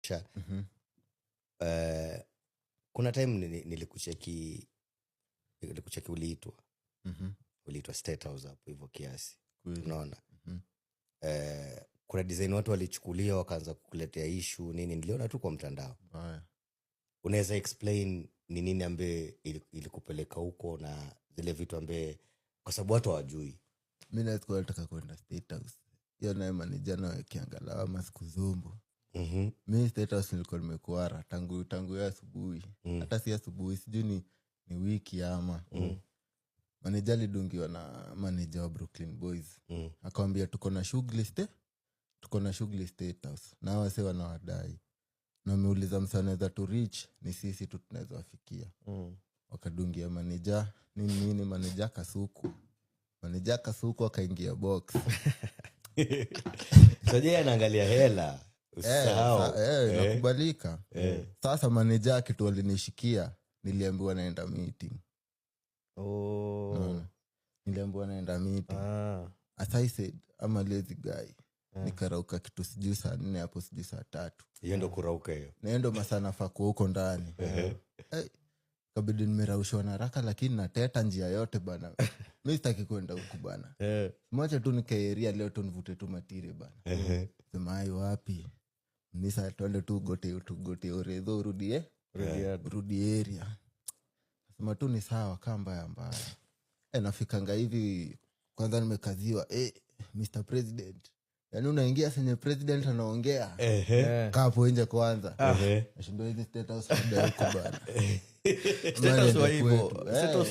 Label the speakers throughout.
Speaker 1: structure. Kuna time nilikucheki uliitwa. Uliitwa State House hapo hivyo kiasi. Unaona? Kuna design watu walichukulia wakaanza kukuletea issue nini, niliona tu kwa mtandao. Unaweza explain ni nini ambaye ilikupeleka huko na zile vitu ambaye kwa sababu watu hawajui.
Speaker 2: Mimi nataka kwenda State House. Hiyo naye manager na kiangalau ama siku zombo. Mimi State House nilikuwa nimekuara tangu ya asubuhi. Hata si asubuhi, sijui ni wiki ama. Manager alidungiwa na manager wa Brooklyn Boys. Akamwambia tuko na shughuli State House. Na wase wanawadai. Na ameuliza msanaweza tu reach, ni sisi tu tunaweza wafikia. Wakadungia manager nini manager Kasuku akaingia box.
Speaker 1: Sasa anaangalia hela. Usahau.
Speaker 2: Nakubalika. Sasa manager kitu alinishikia, niliambiwa naenda meeting. Niliambiwa naenda meeting. As I said, I'm a lazy guy. Nikarauka kitu sijui saa 4 hapo sijui saa 3.
Speaker 1: Hiyo ndo kurauka hiyo.
Speaker 2: Naendo masaa nafaa huko ndani. Kabidi nimeraushwa na haraka lakini nateta njia yote bana. Mimi sitaki kwenda huko bana. Mwacha tu nikaeria leo tu nivute tu matire bana. Sema hayo wapi? Nisa twende tu gote orezo rudi area. Sema tu ni sawa kamba mbaya. Nafikanga hivi kwanza nimekaziwa Mr. President. Yaani unaingia senye president anaongea. Kaa hapo nje kwanza. Nashindwa hizi State House huko bana.
Speaker 3: State House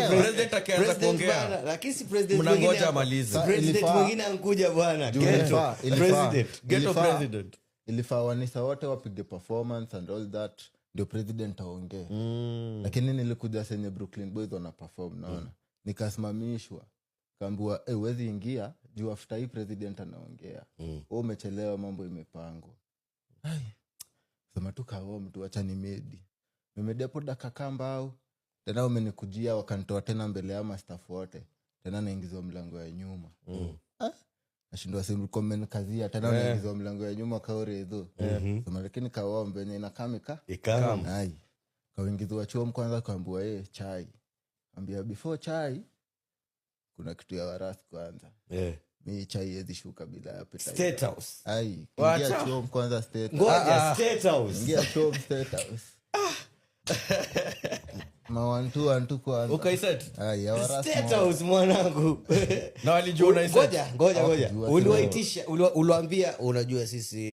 Speaker 3: president akaanza kuongea.
Speaker 1: Lakini si president
Speaker 3: mnangoja amalize.
Speaker 1: President mwingine ankuja bwana.
Speaker 3: Ghetto president.
Speaker 2: Ilifaa wanisa wote wapige performance and all that. Ndio president aongee. Lakini nilikuja senye Brooklyn Boys wana perform naona. Nikasimamishwa. Kaambiwa huwezi ingia juu after hii president anaongea. Wewe umechelewa, mambo imepangwa. Sema tu kao mtu acha ni medi. Nimedepo dakika mbao. Tena umenikujia wakanitoa tena mbele ya staff wote. Tena naingizwa mlango ya nyuma. Nashindwa simu comment kazia tena naingizwa mlango ya nyuma kaorezo. Sema lakini kao mbenye inakamika. Kaingizwa chuo kwanza kaambiwa chai. Ambia before chai kuna kitu ya warasi kwanza. Mimi chai hizi shuka bila appetite.
Speaker 1: State House.
Speaker 2: Ingia chuo kwanza State House.
Speaker 1: Ngoja State House.
Speaker 2: Ingia chuo State House. Mawantu kwanza.
Speaker 3: Ukaiset.
Speaker 2: Ya warasi.
Speaker 1: State House mwanangu.
Speaker 3: Na walijua unaiset.
Speaker 1: Ngoja. Uliwaitisha, uliwaambia unajua sisi